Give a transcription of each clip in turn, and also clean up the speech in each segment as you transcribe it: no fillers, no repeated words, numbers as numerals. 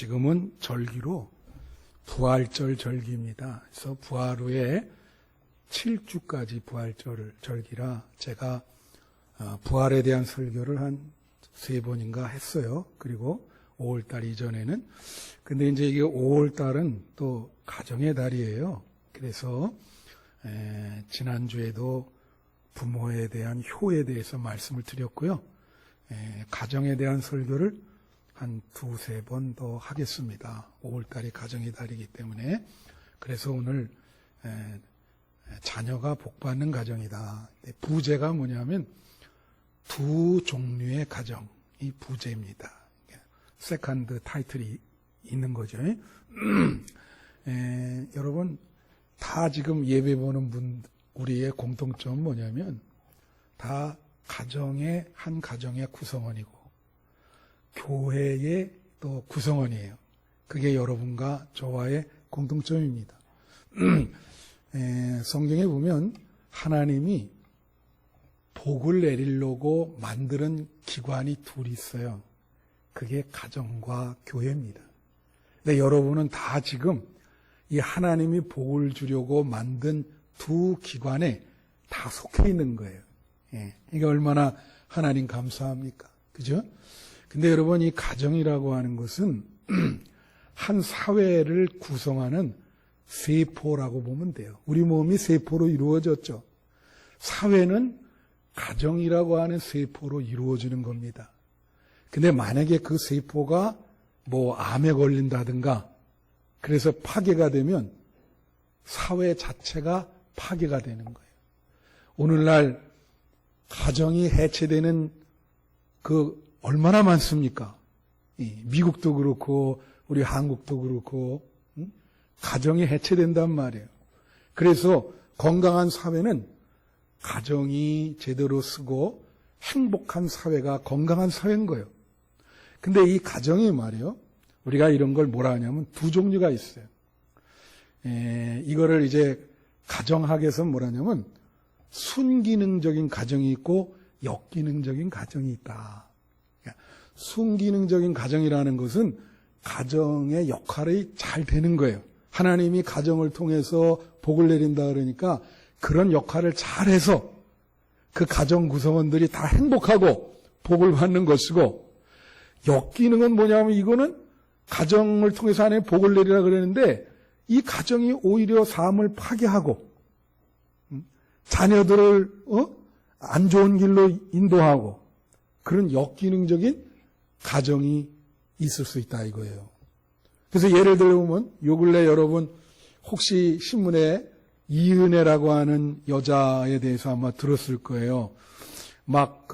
지금은 절기로 부활절 절기입니다. 그래서 부활 후에 7주까지 부활절 절기라 제가 부활에 대한 설교를 한 3번인가 했어요. 그리고 5월달 이전에는. 근데 이제 이게 5월달은 또 가정의 달이에요. 그래서 지난주에도 부모에 대한 효에 대해서 말씀을 드렸고요. 가정에 대한 설교를 한 2-3번 더 하겠습니다. 5월달이 가정의 달이기 때문에. 그래서 오늘 자녀가 복받는 가정이다. 부제가 뭐냐면 두 종류의 가정이 부제입니다. 세컨드 타이틀이 있는 거죠. 여러분 다 지금 예배 보는 분 우리의 공통점은 뭐냐면 다 가정의 한 가정의 구성원이고 교회의 또 구성원이에요. 그게 여러분과 저와의 공통점입니다. 성경에 보면 하나님이 복을 내리려고 만드는 기관이 둘이 있어요. 그게 가정과 교회입니다. 근데 여러분은 다 지금 이 하나님이 복을 주려고 만든 두 기관에 다 속해 있는 거예요. 이게 얼마나 하나님 감사합니까? 그죠? 근데 여러분 이 가정이라고 하는 것은 한 사회를 구성하는 세포라고 보면 돼요. 우리 몸이 세포로 이루어졌죠. 사회는 가정이라고 하는 세포로 이루어지는 겁니다. 근데 만약에 그 세포가 뭐 암에 걸린다든가 그래서 파괴가 되면 사회 자체가 파괴가 되는 거예요. 오늘날 가정이 해체되는 그 얼마나 많습니까? 미국도 그렇고 우리 한국도 그렇고 가정이 해체된단 말이에요. 그래서 건강한 사회는 가정이 제대로 쓰고 행복한 사회가 건강한 사회인 거예요. 근데 이 가정이 말이에요. 우리가 이런 걸 뭐라 하냐면 두 종류가 있어요. 이거를 이제 가정학에서 뭐라 하냐면 순기능적인 가정이 있고 역기능적인 가정이 있다. 순기능적인 가정이라는 것은 가정의 역할이 잘 되는 거예요. 하나님이 가정을 통해서 복을 내린다 그러니까 그런 역할을 잘해서 그 가정 구성원들이 다 행복하고 복을 받는 것이고, 역기능은 뭐냐면 이거는 가정을 통해서 하나님이 복을 내리라 그러는데 이 가정이 오히려 삶을 파괴하고 자녀들을 안 좋은 길로 인도하고 그런 역기능적인 가정이 있을 수 있다 이거예요. 그래서 예를 들어보면 요 근래 여러분 혹시 신문에 이은혜라고 하는 여자에 대해서 아마 들었을 거예요. 막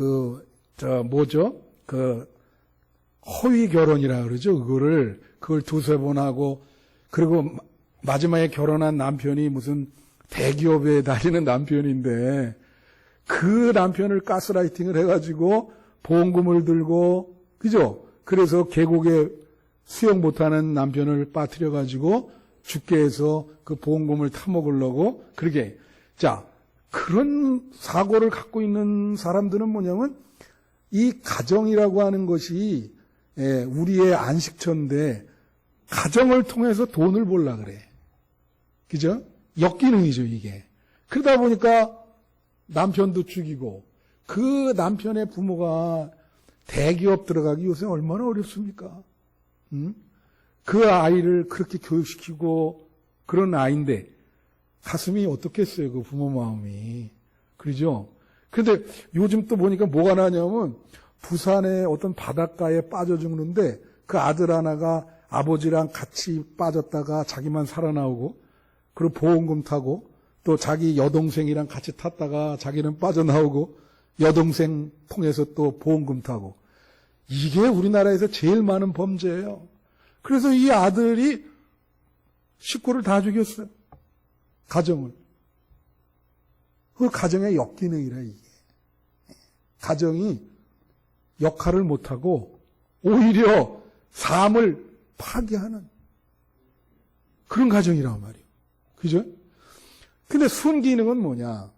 허위 결혼이라 그러죠. 그걸 2-3번 하고, 그리고 마지막에 결혼한 남편이 무슨 대기업에 다니는 남편인데 그 남편을 가스라이팅을 해가지고 보험금을 들고, 그죠? 그래서 계곡에 수영 못하는 남편을 빠뜨려가지고 죽게 해서 그 보험금을 타먹으려고 그렇게. 자, 그런 사고를 갖고 있는 사람들은 뭐냐면 이 가정이라고 하는 것이 우리의 안식처인데 가정을 통해서 돈을 벌라 그래. 그죠? 역기능이죠, 이게. 그러다 보니까 남편도 죽이고, 그 남편의 부모가 대기업 들어가기 요새 얼마나 어렵습니까? 그 아이를 그렇게 교육시키고 그런 아이인데 가슴이 어떻겠어요, 그 부모 마음이. 그러죠? 그런데 요즘 또 보니까 뭐가 나냐면 부산의 어떤 바닷가에 빠져 죽는데 그 아들 하나가 아버지랑 같이 빠졌다가 자기만 살아나오고, 그리고 보험금 타고, 또 자기 여동생이랑 같이 탔다가 자기는 빠져나오고 여동생 통해서 또 보험금 타고. 이게 우리나라에서 제일 많은 범죄예요. 그래서 이 아들이 식구를 다 죽였어요. 가정을. 그 가정의 역기능이라 이게. 가정이 역할을 못하고 오히려 삶을 파괴하는 그런 가정이란 말이에요. 그죠? 근데 순기능은 뭐냐?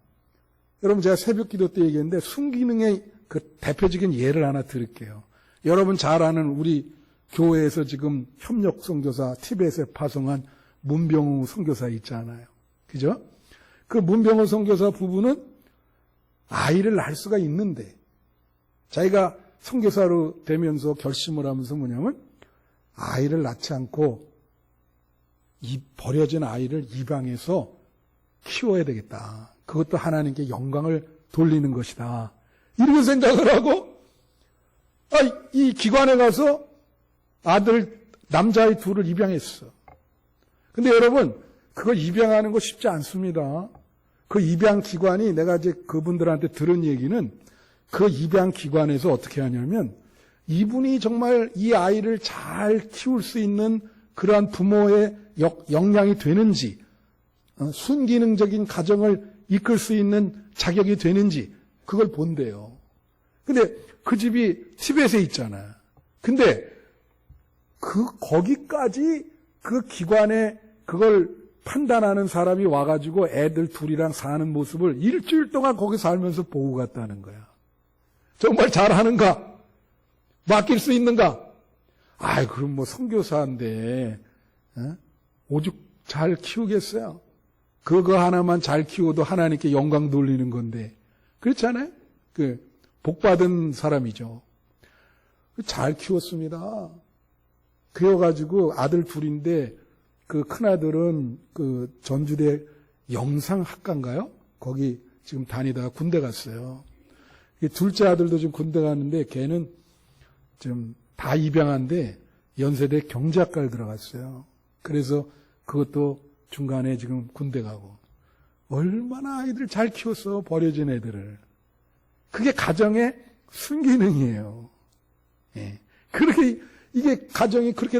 여러분 제가 새벽 기도 때 얘기했는데 순기능의 그 대표적인 예를 하나 드릴게요. 여러분 잘 아는 우리 교회에서 지금 협력 선교사 티벳에 파송한 문병우 선교사 있잖아요. 그죠? 그 문병우 선교사 부부는 아이를 낳을 수가 있는데 자기가 선교사로 되면서 결심을 하면서 뭐냐면 아이를 낳지 않고 이 버려진 아이를 입양해서 키워야 되겠다. 그것도 하나님께 영광을 돌리는 것이다. 이렇게 생각을 하고 이 기관에 가서 아들 남자아이 둘을 입양했어. 근데 여러분 그거 입양하는 거 쉽지 않습니다. 그 입양 기관이 내가 이제 그분들한테 들은 얘기는 그 입양 기관에서 어떻게 하냐면 이분이 정말 이 아이를 잘 키울 수 있는 그러한 부모의 역량이 되는지 순기능적인 가정을 이끌 수 있는 자격이 되는지 그걸 본대요. 근데 그 집이 티벳에 있잖아. 근데 거기까지 그 기관에 그걸 판단하는 사람이 와가지고 애들 둘이랑 사는 모습을 일주일 동안 거기 살면서 보고 갔다는 거야. 정말 잘하는가? 맡길 수 있는가? 그럼 뭐 선교사인데 오죽 잘 키우겠어요? 그거 하나만 잘 키워도 하나님께 영광 돌리는 건데 그렇잖아요? 복받은 사람이죠. 잘 키웠습니다. 그래가지고 아들 둘인데 그 큰아들은 그 전주대 영상학과인가요? 거기 지금 다니다가 군대 갔어요. 둘째 아들도 지금 군대 갔는데 걔는 좀 다 입양한데 연세대 경제학과를 들어갔어요. 그래서 그것도 중간에 지금 군대 가고 얼마나 아이들 잘 키웠어. 버려진 애들을. 그게 가정의 순기능이에요. 예. 그렇게 이게 가정이 그렇게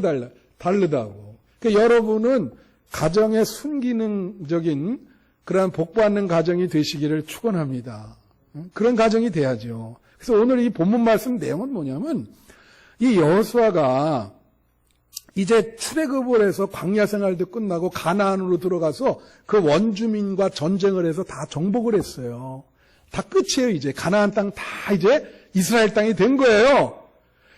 다르다고. 그러니까 여러분은 가정의 순기능적인 그러한 복받는 가정이 되시기를 축원합니다. 그런 가정이 돼야죠. 그래서 오늘 이 본문 말씀 내용은 뭐냐면 이 여호수아가 이제 출애굽을 해서 광야 생활도 끝나고 가나안으로 들어가서 그 원주민과 전쟁을 해서 다 정복을 했어요. 다 끝이에요. 이제 가나안 땅 다 이제 이스라엘 땅이 된 거예요.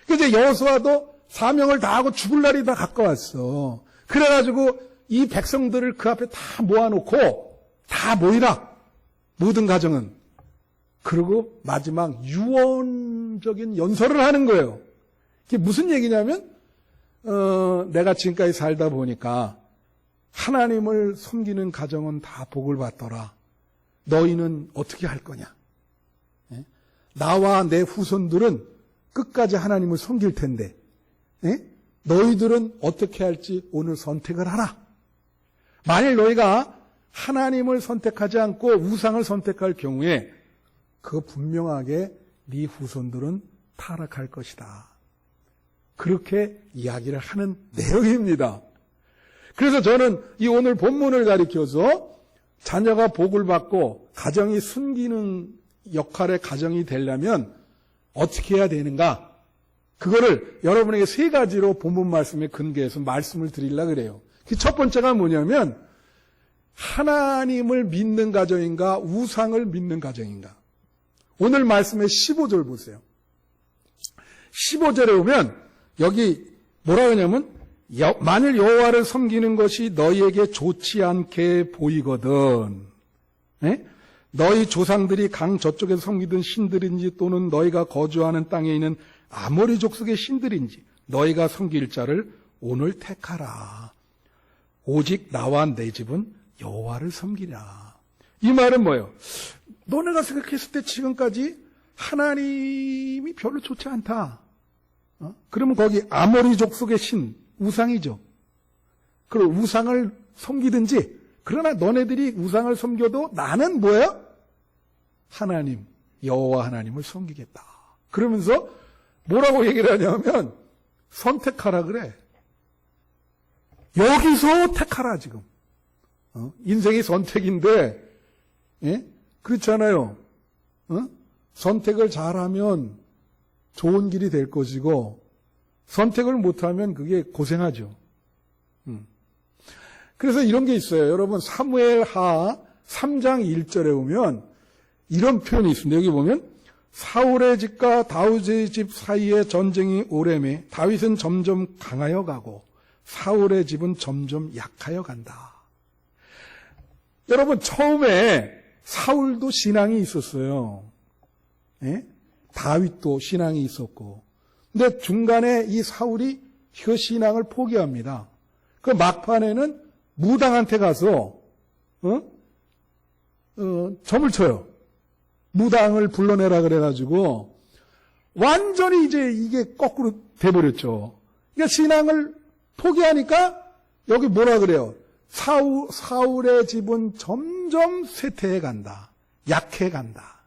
그래서 이제 여호수아도 사명을 다하고 죽을 날이 다 가까웠어. 그래가지고 이 백성들을 그 앞에 다 모아놓고 다 모이라. 모든 가정은. 그리고 마지막 유언적인 연설을 하는 거예요. 이게 무슨 얘기냐면 내가 지금까지 살다 보니까 하나님을 섬기는 가정은 다 복을 받더라. 너희는 어떻게 할 거냐? 나와 내 후손들은 끝까지 하나님을 섬길 텐데 너희들은 어떻게 할지 오늘 선택을 하라. 만일 너희가 하나님을 선택하지 않고 우상을 선택할 경우에 그거 분명하게 네 후손들은 타락할 것이다. 그렇게 이야기를 하는 내용입니다. 그래서 저는 이 오늘 본문을 가리켜서 자녀가 복을 받고 가정이 순기능 역할의 가정이 되려면 어떻게 해야 되는가? 그거를 여러분에게 세 가지로 본문 말씀에 근거해서 말씀을 드리려고 그래요. 그 첫 번째가 뭐냐면 하나님을 믿는 가정인가 우상을 믿는 가정인가? 오늘 말씀의 15절 보세요. 15절에 보면 여기 뭐라 하냐면 만일 여호와를 섬기는 것이 너희에게 좋지 않게 보이거든 너희 조상들이 강 저쪽에서 섬기던 신들인지 또는 너희가 거주하는 땅에 있는 아모리 족속의 신들인지 너희가 섬길 자를 오늘 택하라. 오직 나와 내 집은 여호와를 섬기라. 이 말은 뭐예요? 너네가 생각했을 때 지금까지 하나님이 별로 좋지 않다. 그러면 거기 아모리 족속의 신, 우상이죠. 그리고 우상을 섬기든지 그러나 너네들이 우상을 섬겨도 나는 뭐야? 하나님, 여호와 하나님을 섬기겠다. 그러면서 뭐라고 얘기를 하냐면 선택하라 그래. 여기서 택하라 지금. 인생이 선택인데 그렇잖아요. 선택을 잘하면 좋은 길이 될 것이고 선택을 못하면 그게 고생하죠. 그래서 이런 게 있어요. 여러분 사무엘하 3장 1절에 보면 이런 표현이 있습니다. 여기 보면 사울의 집과 다윗의 집 사이에 전쟁이 오래매 다윗은 점점 강하여 가고 사울의 집은 점점 약하여 간다. 여러분, 처음에 사울도 신앙이 있었어요. 예? 다윗도 신앙이 있었고. 근데 중간에 이 사울이 그 신앙을 포기합니다. 그 막판에는 무당한테 가서 점을 쳐요. 무당을 불러내라 그래가지고 완전히 이제 이게 거꾸로 돼버렸죠. 그러니까 신앙을 포기하니까 여기 뭐라 그래요? 사울의 집은 점점 쇠퇴해 간다. 약해 간다.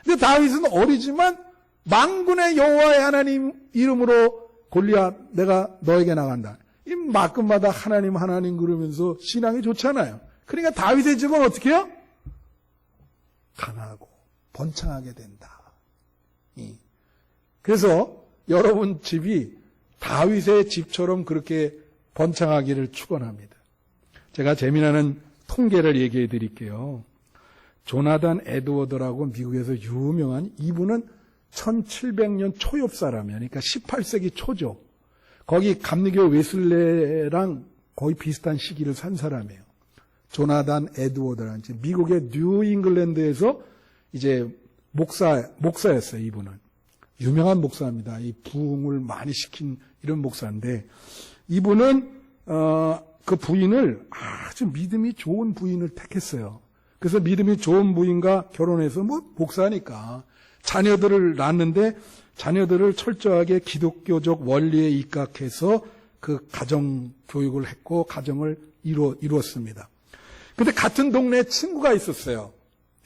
근데 다윗은 어리지만 만군의 여호와의 하나님 이름으로 골리앗 내가 너에게 나간다. 이 말끝마다 하나님 하나님 그러면서 신앙이 좋잖아요. 그러니까 다윗의 집은 어떻게 해요? 강하고 번창하게 된다. 그래서 여러분 집이 다윗의 집처럼 그렇게 번창하기를 축원합니다. 제가 재미나는 통계를 얘기해 드릴게요. 조나단 에드워드라고 미국에서 유명한, 이분은 1700년 초엽 사람이에요. 그러니까 18세기 초죠. 거기 감리교 웨슬레랑 거의 비슷한 시기를 산 사람이에요. 조나단 에드워드라는, 미국의 뉴잉글랜드에서 이제 목사였어요, 이분은. 유명한 목사입니다. 이 부흥을 많이 시킨 이런 목사인데, 이분은, 그 부인을 아주 믿음이 좋은 부인을 택했어요. 그래서 믿음이 좋은 부인과 결혼해서 목사니까 자녀들을 낳았는데 자녀들을 철저하게 기독교적 원리에 입각해서 그 가정 교육을 했고 가정을 이루었습니다. 근데 같은 동네에 친구가 있었어요.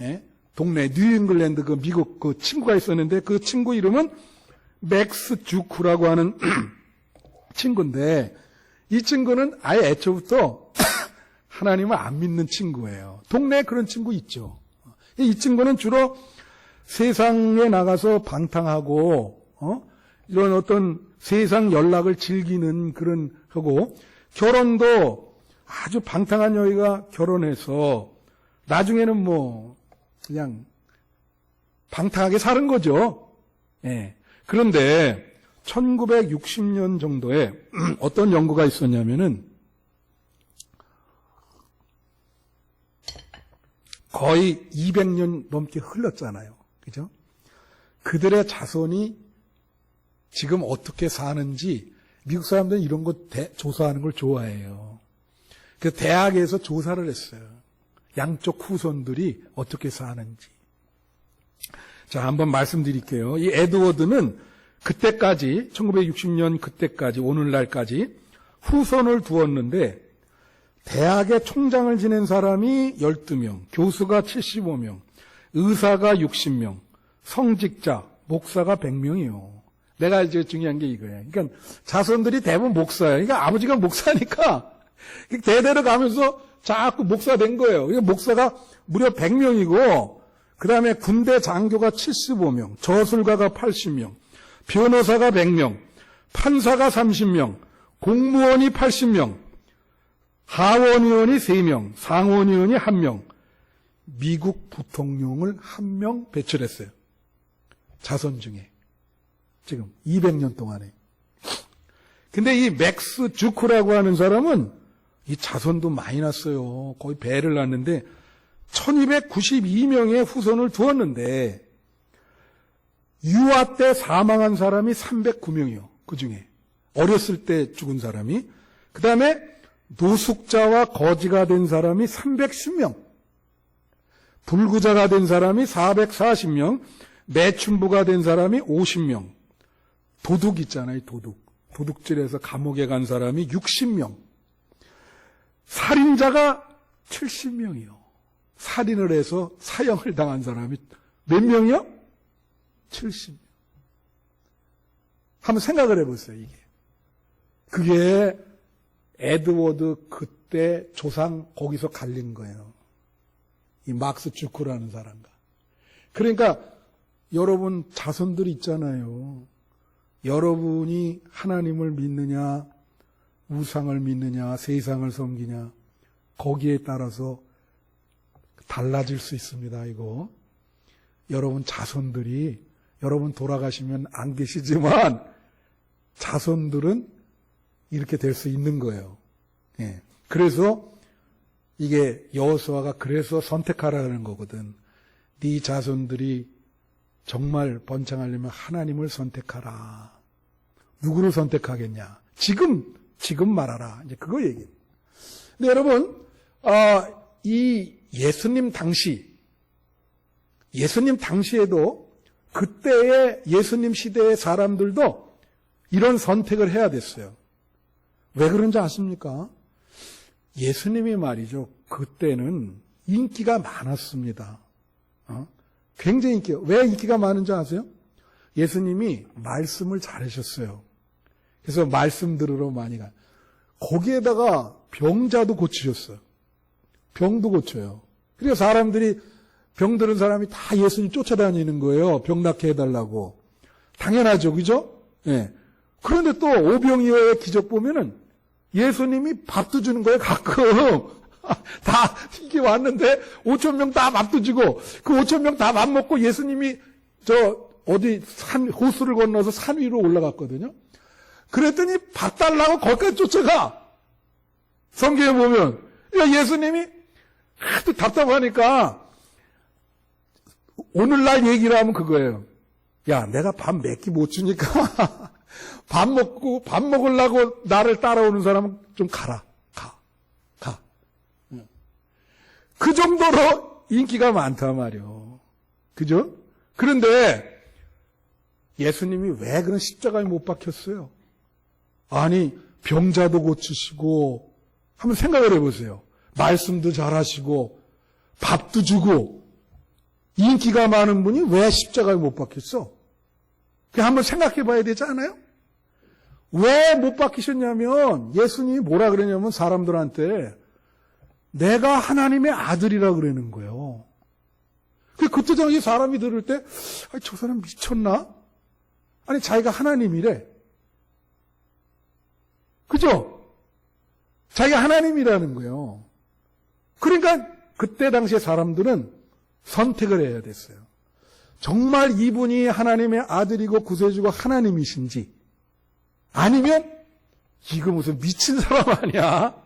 예? 동네 뉴잉글랜드 그 미국 그 친구가 있었는데 그 친구 이름은 맥스 주크라고 하는 친구인데 이 친구는 아예 애초부터 하나님을 안 믿는 친구예요. 동네에 그런 친구 있죠. 이 친구는 주로 세상에 나가서 방탕하고 이런 어떤 세상 연락을 즐기는 그런 하고 결혼도 아주 방탕한 여인과 결혼해서 나중에는 뭐 그냥 방탕하게 사는 거죠. 예. 그런데 1960년 정도에 어떤 연구가 있었냐면은 거의 200년 넘게 흘렀잖아요. 그죠? 그들의 자손이 지금 어떻게 사는지 미국 사람들은 이런 거 조사하는 걸 좋아해요. 그 대학에서 조사를 했어요. 양쪽 후손들이 어떻게 사는지. 자, 한번 말씀드릴게요. 이 에드워드는 그때까지 1960년 그때까지 오늘날까지 후손을 두었는데 대학의 총장을 지낸 사람이 12명, 교수가 75명, 의사가 60명, 성직자, 목사가 100명이요. 내가 이제 중요한 게 이거예요. 그러니까 자손들이 대부분 목사예요. 그러니까 아버지가 목사니까 대대로 가면서 자꾸 목사 된 거예요. 그러니까 목사가 무려 100명이고 그 다음에 군대 장교가 75명, 저술가가 80명, 변호사가 100명, 판사가 30명, 공무원이 80명, 하원의원이 3명, 상원의원이 1명, 미국 부통령을 1명 배출했어요. 자손 중에. 지금 200년 동안에. 근데 이 맥스 주크라고 하는 사람은 이 자손도 많이 났어요. 거의 배를 낳았는데 1292명의 후손을 두었는데 유아 때 사망한 사람이 309명이요. 그 중에. 어렸을 때 죽은 사람이. 그 다음에 노숙자와 거지가 된 사람이 310명. 불구자가 된 사람이 440명. 매춘부가 된 사람이 50명. 도둑 있잖아요. 도둑질해서 감옥에 간 사람이 60명. 살인자가 70명이요. 살인을 해서 사형을 당한 사람이 몇 명이요? 70명. 한번 생각을 해보세요, 이게. 그게 에드워드 그때 조상 거기서 갈린 거예요. 이 막스 주크라는 사람과. 그러니까 여러분 자손들 있잖아요. 여러분이 하나님을 믿느냐, 우상을 믿느냐, 세상을 섬기냐, 거기에 따라서 달라질 수 있습니다, 이거. 여러분 자손들이 여러분 돌아가시면 안 계시지만 자손들은 이렇게 될 수 있는 거예요. 예. 그래서 이게 여호수아가 그래서 선택하라는 거거든. 네 자손들이 정말 번창하려면 하나님을 선택하라. 누구를 선택하겠냐? 지금 말하라. 이제 그거 얘기해요. 근데 여러분, 이 예수님 당시에도 그때의 예수님 시대의 사람들도 이런 선택을 해야 됐어요. 왜 그런지 아십니까? 예수님이 말이죠. 그때는 인기가 많았습니다. 굉장히 왜 인기가 많은지 아세요? 예수님이 말씀을 잘하셨어요. 그래서 말씀 들으러 많이 가요. 거기에다가 병자도 고치셨어요. 병도 고쳐요. 그래서 사람들이 병들은 사람이 다 예수님 쫓아다니는 거예요. 병 낫게 해달라고. 당연하죠. 그죠? 예. 그런데 또 오병이어의 기적 보면은 예수님이 밥도 주는 거예요. 가끔. 다 이게 왔는데 5,000명 다 밥도 주고 그 5,000명 다 밥 먹고 예수님이 호수를 건너서 산 위로 올라갔거든요. 그랬더니 밥 달라고 거기까지 쫓아가. 성경에 보면 예수님이 하도 답답하니까 오늘날 얘기를 하면 그거예요. 야, 내가 밥 몇 끼 못 주니까 밥 먹으려고 나를 따라오는 사람은 좀 가라. 가. 그 정도로 인기가 많단 말이에요. 그죠? 그런데 예수님이 왜 그런 십자가에 못 박혔어요? 아니, 병자도 고치시고, 한번 생각을 해보세요. 말씀도 잘하시고, 밥도 주고, 인기가 많은 분이 왜 십자가에 못 박혔어? 그냥 한번 생각해 봐야 되지 않아요? 왜 못 박히셨냐면, 예수님이 뭐라 그러냐면, 사람들한테, 내가 하나님의 아들이라 그러는 거예요. 그때 당시 사람이 들을 때, 저 사람 미쳤나? 아니, 자기가 하나님이래. 그죠? 자기가 하나님이라는 거예요. 그러니까 그때 당시에 사람들은 선택을 해야 됐어요. 정말 이분이 하나님의 아들이고 구세주고 하나님이신지 아니면 이거 무슨 미친 사람 아니야?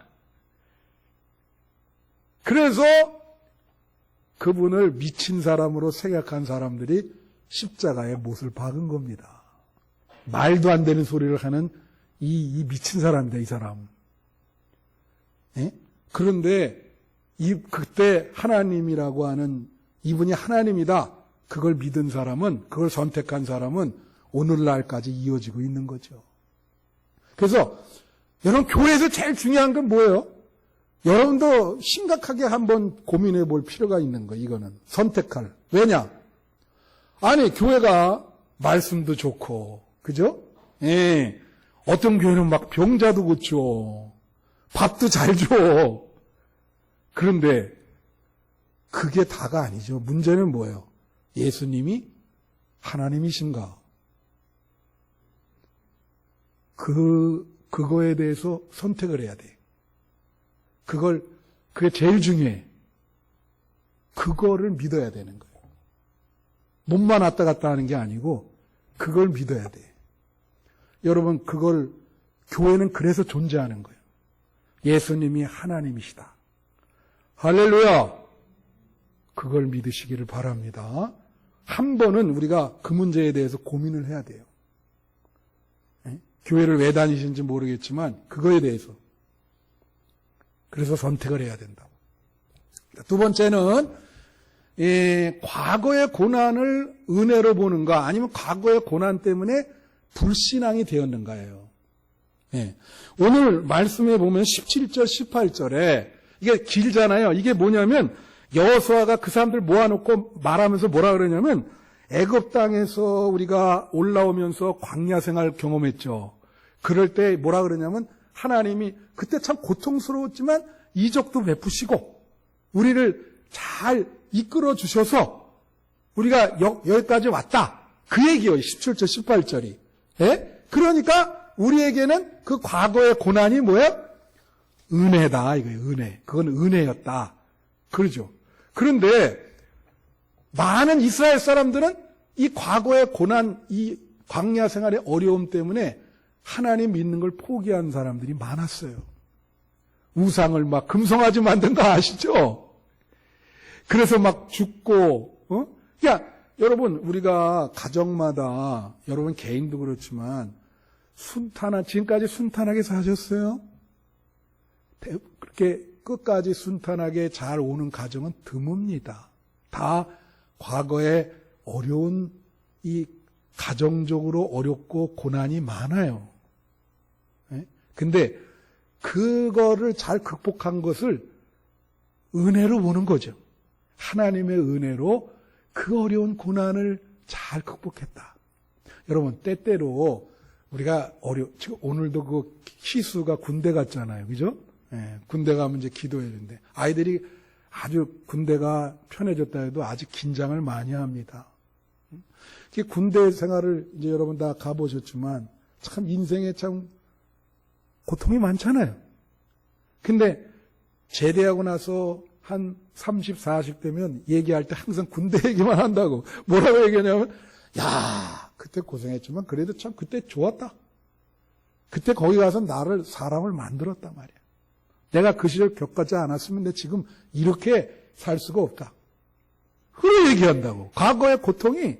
그래서 그분을 미친 사람으로 생각한 사람들이 십자가에 못을 박은 겁니다. 말도 안 되는 소리를 하는 이 미친 사람이다, 이 사람. 예? 그런데 그때 하나님이라고 하는 이분이 하나님이다. 그걸 믿은 사람은, 그걸 선택한 사람은 오늘날까지 이어지고 있는 거죠. 그래서 여러분 교회에서 제일 중요한 건 뭐예요? 여러분도 심각하게 한번 고민해 볼 필요가 있는 거예요. 이거는 선택할. 왜냐? 아니 교회가 말씀도 좋고 그죠? 예. 어떤 교회는 막 병자도 고쳐. 밥도 잘 줘. 그런데 그게 다가 아니죠. 문제는 뭐예요? 예수님이 하나님이신가? 그거에 대해서 선택을 해야 돼. 그게 제일 중요해. 그거를 믿어야 되는 거예요. 몸만 왔다 갔다 하는 게 아니고, 그걸 믿어야 돼. 여러분, 교회는 그래서 존재하는 거예요. 예수님이 하나님이시다. 할렐루야! 그걸 믿으시기를 바랍니다. 한 번은 우리가 그 문제에 대해서 고민을 해야 돼요. 교회를 왜 다니시는지 모르겠지만 그거에 대해서 그래서 선택을 해야 된다. 두 번째는 과거의 고난을 은혜로 보는가 아니면 과거의 고난 때문에 불신앙이 되었는가예요. 오늘 말씀에 보면 17절 18절에 이게 길잖아요. 이게 뭐냐면 여호수아가 그 사람들 모아놓고 말하면서 뭐라 그러냐면 애굽 땅에서 우리가 올라오면서 광야 생활 경험했죠. 그럴 때 뭐라 그러냐면 하나님이 그때 참 고통스러웠지만 이적도 베푸시고 우리를 잘 이끌어 주셔서 우리가 여기까지 왔다. 그 얘기예요. 17절 18절이. 예? 그러니까 우리에게는 그 과거의 고난이 뭐예요? 은혜다. 이거예요. 은혜. 그건 은혜였다. 그러죠. 그런데 많은 이스라엘 사람들은 이 과거의 고난, 이 광야 생활의 어려움 때문에 하나님 믿는 걸 포기한 사람들이 많았어요. 우상을 막 금송아지 만든 거 아시죠? 그래서 막 죽고, 그러니까 여러분, 우리가 가정마다, 여러분 개인도 그렇지만, 지금까지 순탄하게 사셨어요? 그렇게 끝까지 순탄하게 잘 오는 가정은 드뭅니다. 다 과거에 어려운 이 가정적으로 어렵고 고난이 많아요. 근데 그거를 잘 극복한 것을 은혜로 보는 거죠. 하나님의 은혜로 그 어려운 고난을 잘 극복했다. 여러분, 때때로 우리가 지금 오늘도 그 희수가 군대 갔잖아요. 그죠? 군대 가면 이제 기도해야 되는데, 아이들이 아주 군대가 편해졌다 해도 아직 긴장을 많이 합니다. 군대 생활을 이제 여러분 다 가보셨지만, 참 인생에 참 고통이 많잖아요. 근데 제대하고 나서 한 30, 40 되면 얘기할 때 항상 군대 얘기만 한다고. 뭐라고 얘기하냐면, 야, 그때 고생했지만 그래도 참 그때 좋았다. 그때 거기 가서 사람을 만들었단 말이야. 내가 그 시절 겪지 않았으면 내 지금 이렇게 살 수가 없다. 그걸 얘기한다고. 과거의 고통이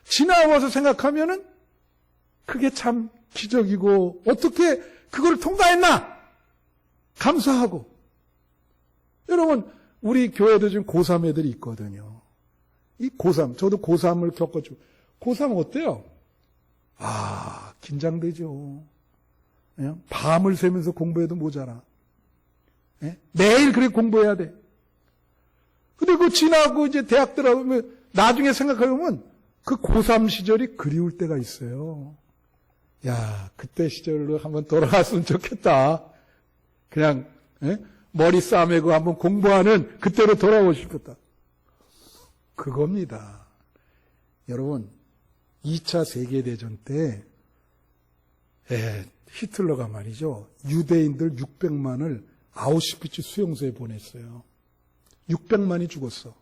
지나와서 생각하면은 그게 참 기적이고 어떻게 그걸 통과했나? 감사하고. 여러분, 우리 교회도 지금 고3 애들이 있거든요. 이 고3, 저도 고3을 겪었죠. 고3 어때요? 긴장되죠. 그냥 밤을 새면서 공부해도 모자라. 매일 그렇게 공부해야 돼. 근데 그거 지나고 이제 대학 들어가면 나중에 생각해보면 그 고3 시절이 그리울 때가 있어요. 야, 그때 시절로 한번 돌아갔으면 좋겠다. 그냥, 머리 싸매고 한번 공부하는 그때로 돌아오고 싶었다. 그겁니다. 여러분, 2차 세계대전 때, 히틀러가 말이죠. 유대인들 600만을 아우슈비츠 수용소에 보냈어요. 600만이 죽었어.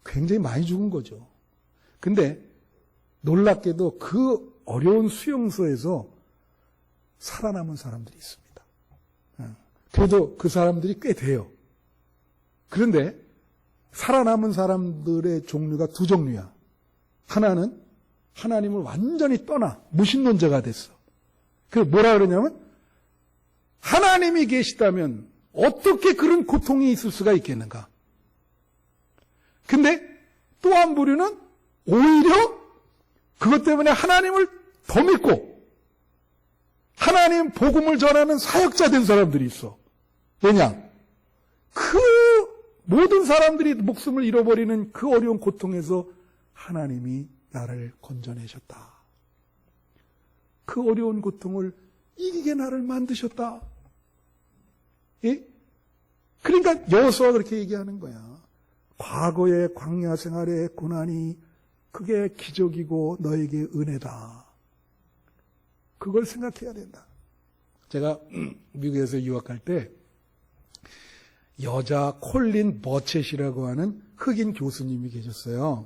굉장히 많이 죽은 거죠. 근데 놀랍게도 그 어려운 수용소에서 살아남은 사람들이 있습니다. 그래도 그 사람들이 꽤 돼요. 그런데 살아남은 사람들의 종류가 두 종류야. 하나는 하나님을 완전히 떠나 무신론자가 됐어. 그래서 뭐라 그러냐면 하나님이 계시다면 어떻게 그런 고통이 있을 수가 있겠는가? 근데 또 한 부류는 오히려 그것 때문에 하나님을 더 믿고 하나님 복음을 전하는 사역자 된 사람들이 있어. 왜냐? 그 모든 사람들이 목숨을 잃어버리는 그 어려운 고통에서 하나님이 나를 건져내셨다. 그 어려운 고통을 이기게 나를 만드셨다. 예? 그러니까 여호수아가 그렇게 얘기하는 거야. 과거의 광야 생활의 고난이 그게 기적이고 너에게 은혜다. 그걸 생각해야 된다. 제가 미국에서 유학할 때 여자 콜린 버쳇이라고 하는 흑인 교수님이 계셨어요.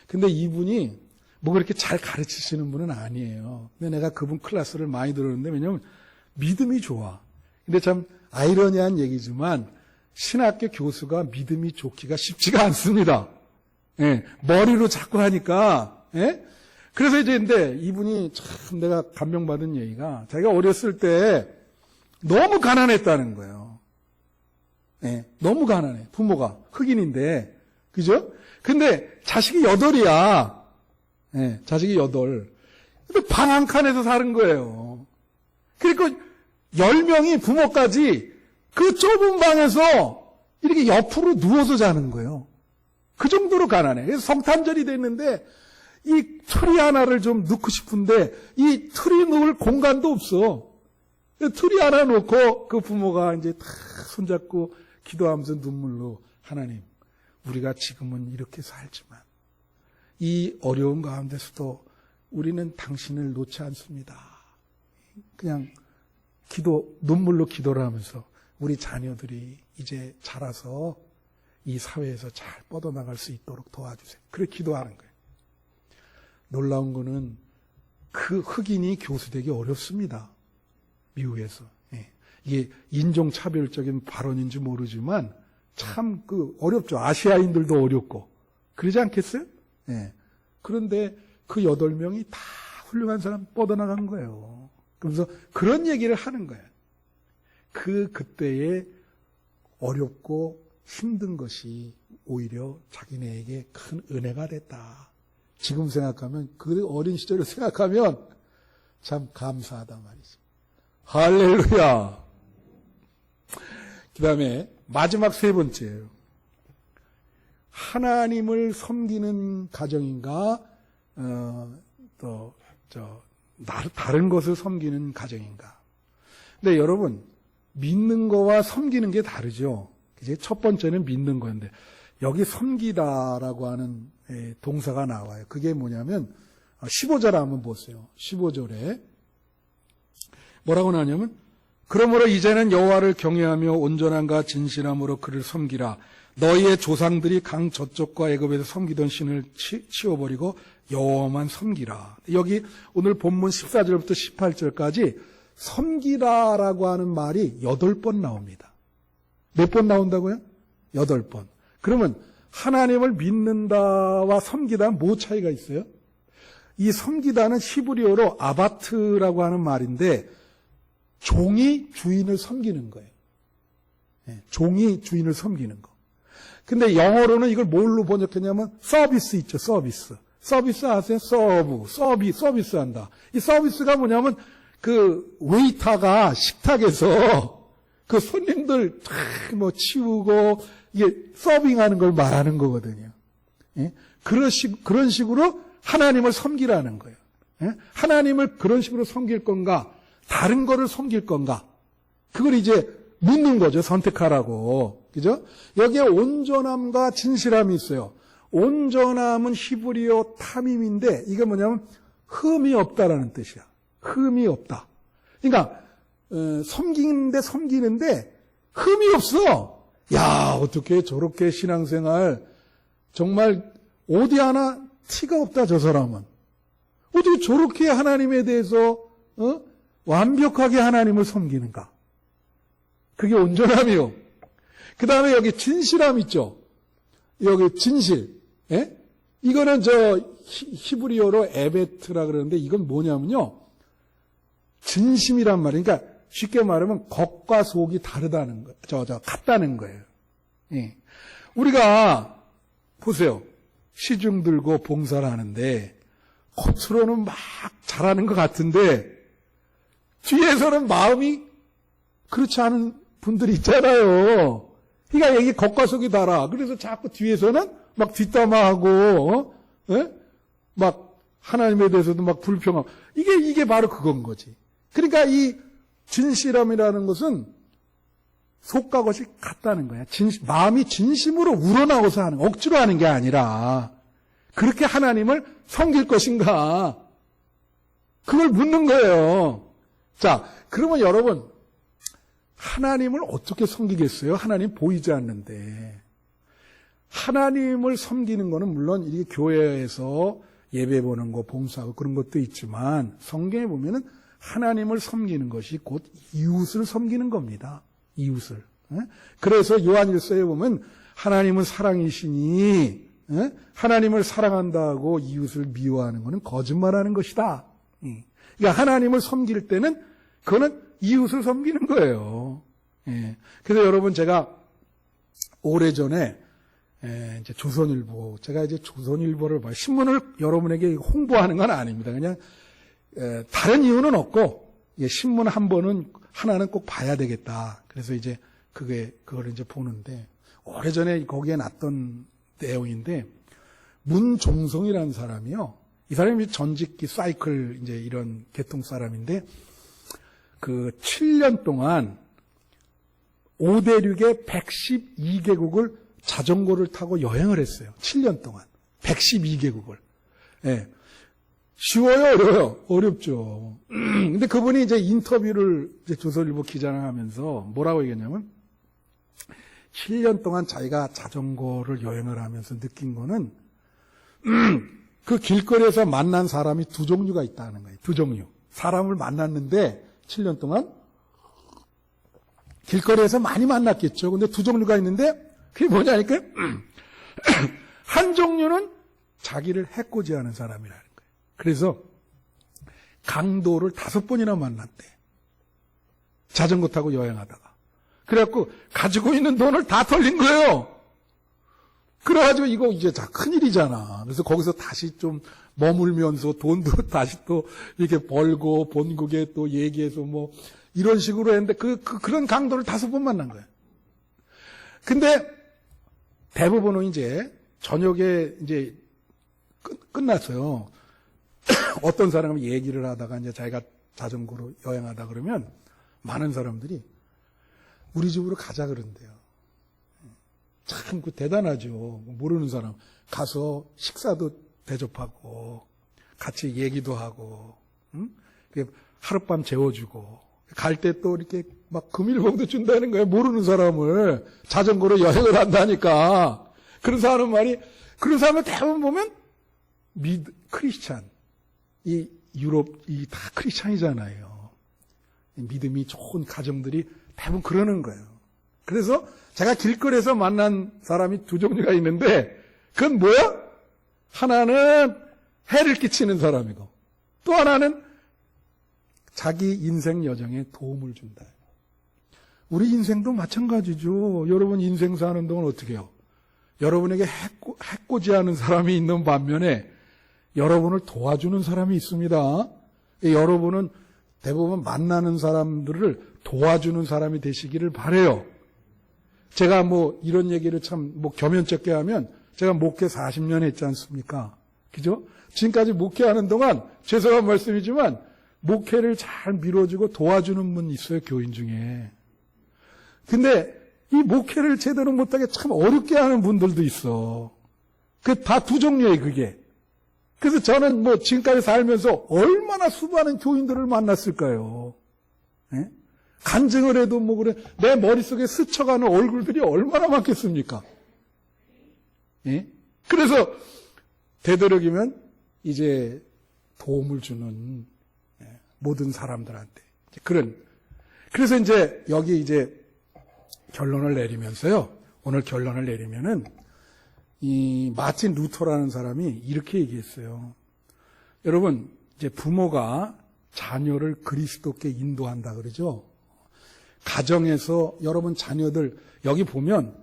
근데 이분이 뭐 그렇게 잘 가르치시는 분은 아니에요. 근데 내가 그분 클래스를 많이 들었는데 왜냐면 믿음이 좋아. 근데 참 아이러니한 얘기지만 신학교 교수가 믿음이 좋기가 쉽지가 않습니다. 예, 머리로 자꾸 하니까. 예? 그래서 이제 근데 이분이 참 내가 감명받은 얘기가 자기가 어렸을 때 너무 가난했다는 거예요. 예, 너무 가난해. 부모가 흑인인데. 그죠? 근데 자식이 8이야. 예, 자식이 8. 근데 방 한 칸에서 사는 거예요. 그러니까 10명이 부모까지 그 좁은 방에서 이렇게 옆으로 누워서 자는 거예요. 그 정도로 가난해. 그래서 성탄절이 됐는데 이 트리 하나를 좀 넣고 싶은데 이 트리 넣을 공간도 없어. 트리 하나 놓고 그 부모가 이제 다 손잡고 기도하면서 눈물로 하나님, 우리가 지금은 이렇게 살지만 이 어려운 가운데서도 우리는 당신을 놓지 않습니다. 그냥 눈물로 기도를 하면서 우리 자녀들이 이제 자라서 이 사회에서 잘 뻗어나갈 수 있도록 도와주세요. 그렇게 기도하는 거예요. 놀라운 거는 그 흑인이 교수 되기 어렵습니다. 미국에서. 예. 이게 인종차별적인 발언인지 모르지만 참 어렵죠. 아시아인들도 어렵고. 그러지 않겠어요? 예. 그런데 그 8명이 다 훌륭한 사람 뻗어나간 거예요. 그러면서 그런 얘기를 하는 거예요. 그때에 어렵고 힘든 것이 오히려 자기네에게 큰 은혜가 됐다. 지금 생각하면, 그 어린 시절을 생각하면 참 감사하다 말이죠. 할렐루야! 그 다음에 마지막 3번째예요. 하나님을 섬기는 가정인가, 다른 것을 섬기는 가정인가. 근데 여러분, 믿는 거와 섬기는 게 다르죠. 이제 첫 번째는 믿는 건데, 여기 섬기다라고 하는 동사가 나와요. 그게 뭐냐면 15절 한번 보세요. 15절에 뭐라고 나오냐면 그러므로 이제는 여호와를 경외하며 온전함과 진실함으로 그를 섬기라. 너희의 조상들이 강 저쪽과 애굽에서 섬기던 신을 치워버리고 여호와만 섬기라. 여기 오늘 본문 14절부터 18절까지 섬기라라고 하는 말이 8번 나옵니다. 몇 번 나온다고요? 8번. 그러면 하나님을 믿는다와 섬기다는 뭐 차이가 있어요? 이 섬기다는 히브리어로 아바트라고 하는 말인데 종이 주인을 섬기는 거예요. 종이 주인을 섬기는 거. 근데 영어로는 이걸 뭘로 번역했냐면 서비스 있죠, 서비스. 서비스 아세요? 서비스 한다. 이 서비스가 뭐냐면 그 웨이터가 식탁에서 그 손님들 뭐 치우고 이게 서빙하는 걸 말하는 거거든요. 예? 그런 식으로 하나님을 섬기라는 거예요. 예? 하나님을 그런 식으로 섬길 건가? 다른 거를 섬길 건가? 그걸 이제 묻는 거죠. 선택하라고. 그죠? 여기에 온전함과 진실함이 있어요. 온전함은 히브리어 타밈인데 이게 뭐냐면 흠이 없다라는 뜻이야. 흠이 없다. 그러니까 섬기는데 흠이 없어. 야, 어떻게 저렇게 신앙생활 정말 어디 하나 티가 없다 저 사람은. 어떻게 저렇게 하나님에 대해서 완벽하게 하나님을 섬기는가. 그게 온전함이요. 그 다음에 여기 진실함 있죠. 여기 진실. 예? 이거는 히브리어로 에베트라 그러는데 이건 뭐냐면요. 진심이란 말이에요. 그러니까 쉽게 말하면 겉과 속이 다르다는 거, 같다는 거예요. 예. 우리가 보세요. 시중 들고 봉사를 하는데 겉으로는 막 잘하는 것 같은데 뒤에서는 마음이 그렇지 않은 분들이 있잖아요. 그러니까 이게 겉과 속이 달라. 그래서 자꾸 뒤에서는 막 뒷담화하고, 막 하나님에 대해서도 막 불평하고 이게 바로 그건 거지. 그러니까 이 진실함이라는 것은 속과 겉이 같다는 거야. 마음이 진심으로 우러나오서 하는, 억지로 하는 게 아니라 그렇게 하나님을 섬길 것인가? 그걸 묻는 거예요. 자, 그러면 여러분 하나님을 어떻게 섬기겠어요? 하나님 보이지 않는데. 하나님을 섬기는 거는 물론 이게 교회에서 예배 보는 거, 봉사하고 그런 것도 있지만 성경에 보면은 하나님을 섬기는 것이 곧 이웃을 섬기는 겁니다. 이웃을. 그래서 요한일서에 보면 하나님은 사랑이시니 하나님을 사랑한다고 이웃을 미워하는 것은 거짓말하는 것이다. 그러니까 하나님을 섬길 때는 그거는 이웃을 섬기는 거예요. 그래서 여러분 제가 오래전에 이제 조선일보, 제가 이제 조선일보를 봐요. 신문을 여러분에게 홍보하는 건 아닙니다. 그냥 다른 이유는 없고 신문 하나는 꼭 봐야 되겠다. 그래서 이제 그걸 이제 보는데 오래전에 거기에 났던 내용인데 문종성이라는 사람이요. 이 사람이 전직기 사이클 이제 이런 계통 사람인데 그 7년 동안 5대륙의 112개국을 자전거를 타고 여행을 했어요. 7년 동안. 112개국을. 예. 쉬워요, 어려워요? 어렵죠. 근데 그분이 이제 인터뷰를 이제 조선일보 기자랑 하면서 뭐라고 얘기했냐면 7년 동안 자기가 자전거를 여행을 하면서 느낀 거는 그 길거리에서 만난 사람이 두 종류가 있다는 거예요. 두 종류. 사람을 만났는데 7년 동안 길거리에서 많이 만났겠죠. 근데 두 종류가 있는데 그게 뭐냐니까 한 종류는 자기를 해코지하는 사람이라는 거예요. 그래서 강도를 5번이나 만났대. 자전거 타고 여행하다가. 그래갖고 가지고 있는 돈을 다 털린 거예요. 그래가지고 이거 이제 다 큰일이잖아. 그래서 거기서 다시 좀 머물면서 돈도 다시 또 이렇게 벌고 본국에 또 얘기해서 뭐 이런 식으로 했는데 그런 강도를 5번 만난 거예요. 근데 대부분은 이제 저녁에 이제 끝났어요. 어떤 사람은 얘기를 하다가 이제 자기가 자전거로 여행하다 그러면 많은 사람들이 우리 집으로 가자 그런대요. 참 대단하죠. 모르는 사람 가서 식사도 대접하고 같이 얘기도 하고 하룻밤 재워주고 갈 때 또 이렇게 막 금일봉도 준다는 거예요. 모르는 사람을 자전거로 여행을 한다니까. 그래서 하는 말이 그런 사람을 대부분 보면 크리스찬 이 유럽 이 다 크리스찬이잖아요. 믿음이 좋은 가정들이 대부분 그러는 거예요. 그래서 제가 길거리에서 만난 사람이 두 종류가 있는데 그건 뭐야? 하나는 해를 끼치는 사람이고 또 하나는 자기 인생 여정에 도움을 준다. 우리 인생도 마찬가지죠. 여러분 인생 사는 동안 어떻게 해요? 여러분에게 해코지하는 사람이 있는 반면에 여러분을 도와주는 사람이 있습니다. 여러분은 대부분 만나는 사람들을 도와주는 사람이 되시기를 바라요. 제가 뭐 이런 얘기를 참 뭐 겸연쩍게 하면 제가 목회 40년 했지 않습니까? 그죠? 지금까지 목회하는 동안 죄송한 말씀이지만 목회를 잘 밀어주고 도와주는 분 있어요, 교인 중에. 근데 이 목회를 제대로 못하게 참 어렵게 하는 분들도 있어. 그 다 두 종류예요, 그게. 그래서 저는 뭐 지금까지 살면서 얼마나 수많은 교인들을 만났을까요? 예? 간증을 해도 뭐 그래 내 머릿속에 스쳐가는 얼굴들이 얼마나 많겠습니까? 예? 그래서 되도록이면 이제 도움을 주는 모든 사람들한테 그래서 이제 여기 이제 결론을 내리면서요. 오늘 결론을 내리면은 이 마틴 루터라는 사람이 이렇게 얘기했어요. 여러분 이제 부모가 자녀를 그리스도께 인도한다 그러죠. 가정에서 여러분 자녀들 여기 보면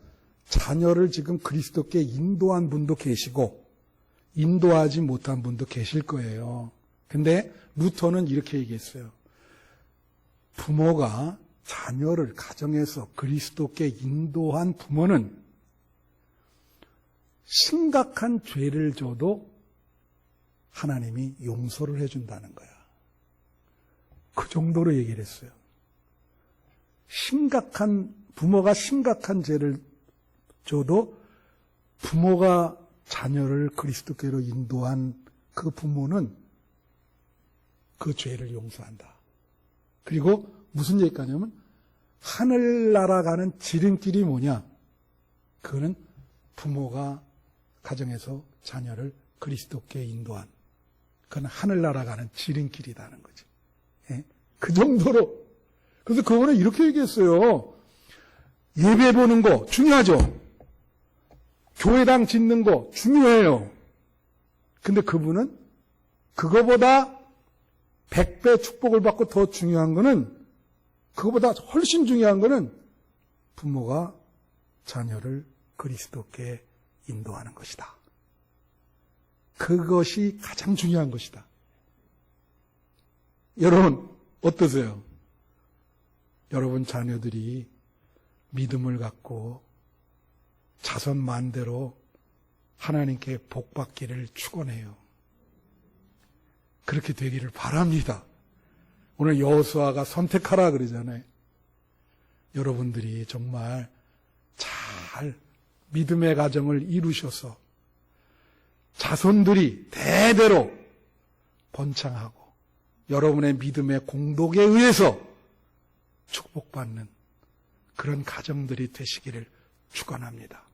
자녀를 지금 그리스도께 인도한 분도 계시고 인도하지 못한 분도 계실 거예요. 근데 루터는 이렇게 얘기했어요. 부모가 자녀를 가정에서 그리스도께 인도한 부모는 심각한 죄를 져도 하나님이 용서를 해준다는 거야. 그 정도로 얘기를 했어요. 부모가 심각한 죄를 져도 부모가 자녀를 그리스도께로 인도한 그 부모는 그 죄를 용서한다. 그리고 무슨 얘기까지 하냐면 하늘나라 가는 지름길이 뭐냐? 그거는 부모가 가정에서 자녀를 그리스도께 인도한 그건 하늘나라 가는 지름길이라는 거지. 예? 그 정도로. 그래서 그거는 이렇게 얘기했어요. 예배 보는 거 중요하죠. 교회당 짓는 거 중요해요. 근데 그분은 그거보다 100배 축복을 받고 더 중요한 거는 그거보다 훨씬 중요한 거는 부모가 자녀를 그리스도께 인도하는 것이다. 그것이 가장 중요한 것이다. 여러분 어떠세요? 여러분 자녀들이 믿음을 갖고 자손 만대로 하나님께 복받기를 축원해요. 그렇게 되기를 바랍니다. 오늘 여호수아가 선택하라 그러잖아요. 여러분들이 정말 잘 믿음의 가정을 이루셔서 자손들이 대대로 번창하고 여러분의 믿음의 공덕에 의해서 축복받는 그런 가정들이 되시기를 축원합니다.